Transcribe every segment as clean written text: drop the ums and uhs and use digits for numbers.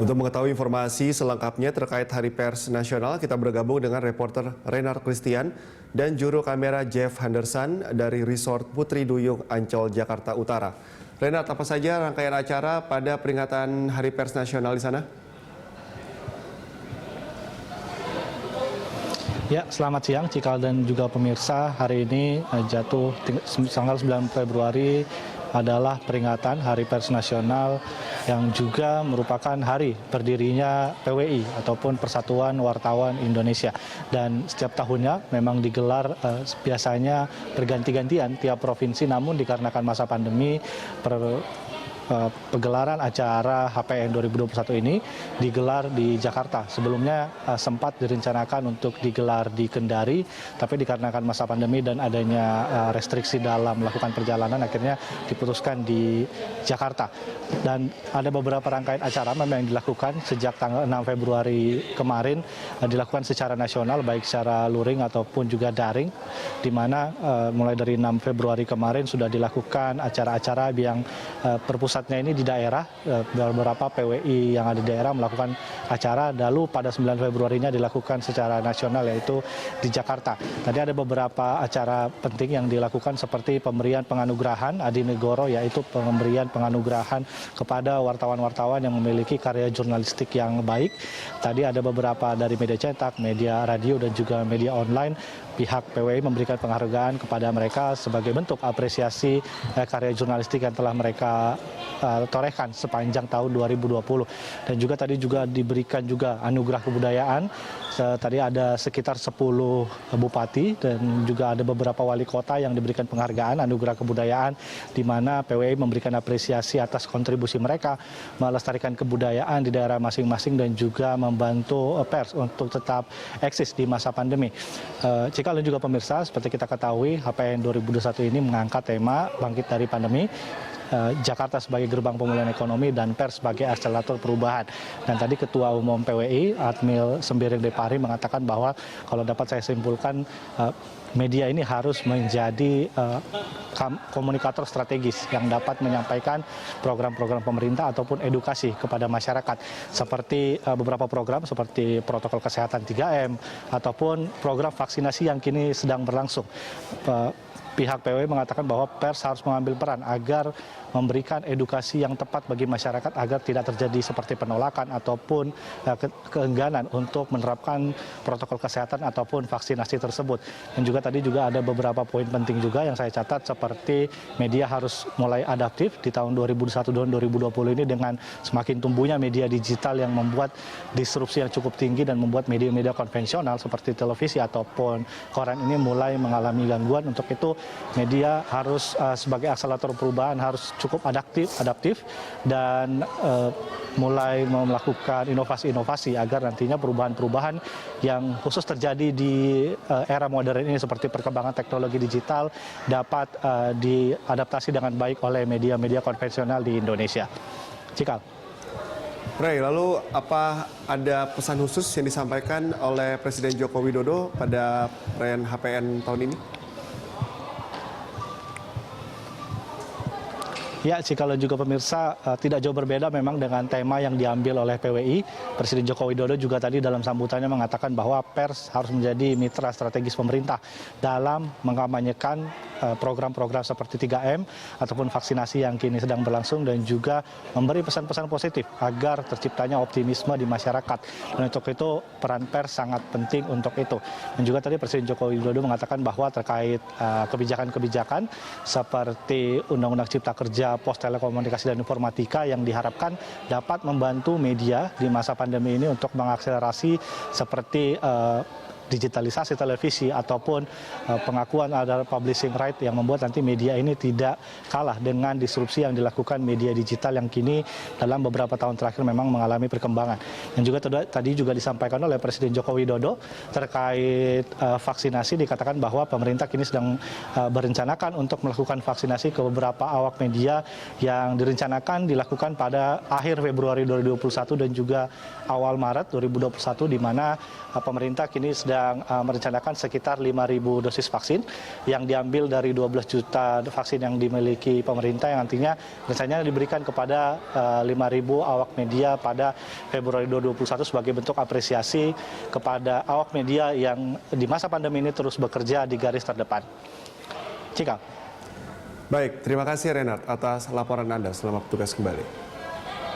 Untuk mengetahui informasi selengkapnya terkait Hari Pers Nasional, kita bergabung dengan reporter Renar Christian dan juru kamera Jeff Henderson dari Resort Putri Duyung Ancol, Jakarta Utara. Renat, apa saja rangkaian acara pada peringatan Hari Pers Nasional di sana? Ya, selamat siang Cikal dan juga pemirsa. Hari ini jatuh tanggal 9 Februari adalah peringatan Hari Pers Nasional yang juga merupakan hari berdirinya PWI ataupun Persatuan Wartawan Indonesia. Dan setiap tahunnya memang digelar biasanya berganti-gantian tiap provinsi, namun dikarenakan masa pandemi pegelaran acara HPN 2021 ini digelar di Jakarta. Sebelumnya sempat direncanakan untuk digelar di Kendari, tapi dikarenakan masa pandemi dan adanya restriksi dalam melakukan perjalanan, akhirnya diputuskan di Jakarta. Dan ada beberapa rangkaian acara memang yang dilakukan sejak tanggal 6 Februari kemarin, dilakukan secara nasional, baik secara luring ataupun juga daring, di mana mulai dari 6 Februari kemarin sudah dilakukan acara-acara yang berpusat ini di daerah. Beberapa PWI yang ada di daerah melakukan acara, lalu pada 9 Februarinya dilakukan secara nasional, yaitu di Jakarta. Tadi ada beberapa acara penting yang dilakukan seperti pemberian penganugerahan Adi Negoro, yaitu pemberian penganugerahan kepada wartawan-wartawan yang memiliki karya jurnalistik yang baik. Tadi ada beberapa dari media cetak, media radio dan juga media online. Pihak PWI memberikan penghargaan kepada mereka sebagai bentuk apresiasi karya jurnalistik yang telah mereka torehkan sepanjang tahun 2020. Dan juga tadi juga diberikan juga anugerah kebudayaan. Tadi ada sekitar 10 bupati dan juga ada beberapa wali kota yang diberikan penghargaan anugerah kebudayaan, di mana PWI memberikan apresiasi atas kontribusi mereka melestarikan kebudayaan di daerah masing-masing dan juga membantu pers untuk tetap eksis di masa pandemi. Jika dan juga pemirsa, seperti kita ketahui, HPN 2021 ini mengangkat tema bangkit dari pandemi, Jakarta sebagai gerbang pemulihan ekonomi dan pers sebagai akselerator perubahan. Dan tadi Ketua Umum PWI, Admil Sembiring Depari, mengatakan bahwa kalau dapat saya simpulkan, media ini harus menjadi komunikator strategis yang dapat menyampaikan program-program pemerintah ataupun edukasi kepada masyarakat, seperti beberapa program seperti protokol kesehatan 3M ataupun program vaksinasi yang kini sedang berlangsung. Pihak PWI mengatakan bahwa pers harus mengambil peran agar memberikan edukasi yang tepat bagi masyarakat agar tidak terjadi seperti penolakan ataupun keengganan untuk menerapkan protokol kesehatan ataupun vaksinasi tersebut. Dan juga tadi juga ada beberapa poin penting juga yang saya catat, seperti media harus mulai adaptif di tahun 2021 dan 2020 ini dengan semakin tumbuhnya media digital yang membuat disrupsi yang cukup tinggi dan membuat media-media konvensional seperti televisi ataupun koran ini mulai mengalami gangguan. Untuk itu media harus sebagai akselerator perubahan harus cukup adaptif dan mulai melakukan inovasi-inovasi agar nantinya perubahan-perubahan yang khusus terjadi di era modern ini seperti perkembangan teknologi digital dapat diadaptasi dengan baik oleh media-media konvensional di Indonesia. Cikal. Ray, lalu apa ada pesan khusus yang disampaikan oleh Presiden Joko Widodo pada perayaan HPN tahun ini? Ya, kalau juga pemirsa, tidak jauh berbeda memang dengan tema yang diambil oleh PWI. Presiden Joko Widodo juga tadi dalam sambutannya mengatakan bahwa pers harus menjadi mitra strategis pemerintah dalam mengkampanyekan program-program seperti 3M ataupun vaksinasi yang kini sedang berlangsung, dan juga memberi pesan-pesan positif agar terciptanya optimisme di masyarakat. Dan untuk itu peran pers sangat penting untuk itu. Dan juga tadi Presiden Joko Widodo mengatakan bahwa terkait kebijakan-kebijakan seperti Undang-Undang Cipta Kerja, Pos Telekomunikasi dan Informatika yang diharapkan dapat membantu media di masa pandemi ini untuk mengakselerasi seperti digitalisasi televisi ataupun pengakuan ada publishing right yang membuat nanti media ini tidak kalah dengan disrupsi yang dilakukan media digital yang kini dalam beberapa tahun terakhir memang mengalami perkembangan. Dan juga tadi juga disampaikan oleh Presiden Joko Widodo terkait vaksinasi, dikatakan bahwa pemerintah kini sedang berencanakan untuk melakukan vaksinasi ke beberapa awak media yang direncanakan dilakukan pada akhir Februari 2021 dan juga awal Maret 2021, di mana pemerintah kini sedang sedang merencanakan sekitar 5.000 dosis vaksin yang diambil dari 12 juta vaksin yang dimiliki pemerintah, yang nantinya rencananya diberikan kepada 5.000 awak media pada Februari 2021 sebagai bentuk apresiasi kepada awak media yang di masa pandemi ini terus bekerja di garis terdepan. Cikal. Baik, terima kasih Renard atas laporan Anda. Selamat bertugas kembali.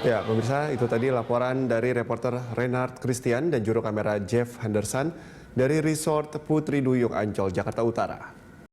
Ya, pemirsa, itu tadi laporan dari reporter Renard Christian dan juru kamera Jeff Henderson dari Resort Putri Duyung Ancol, Jakarta Utara.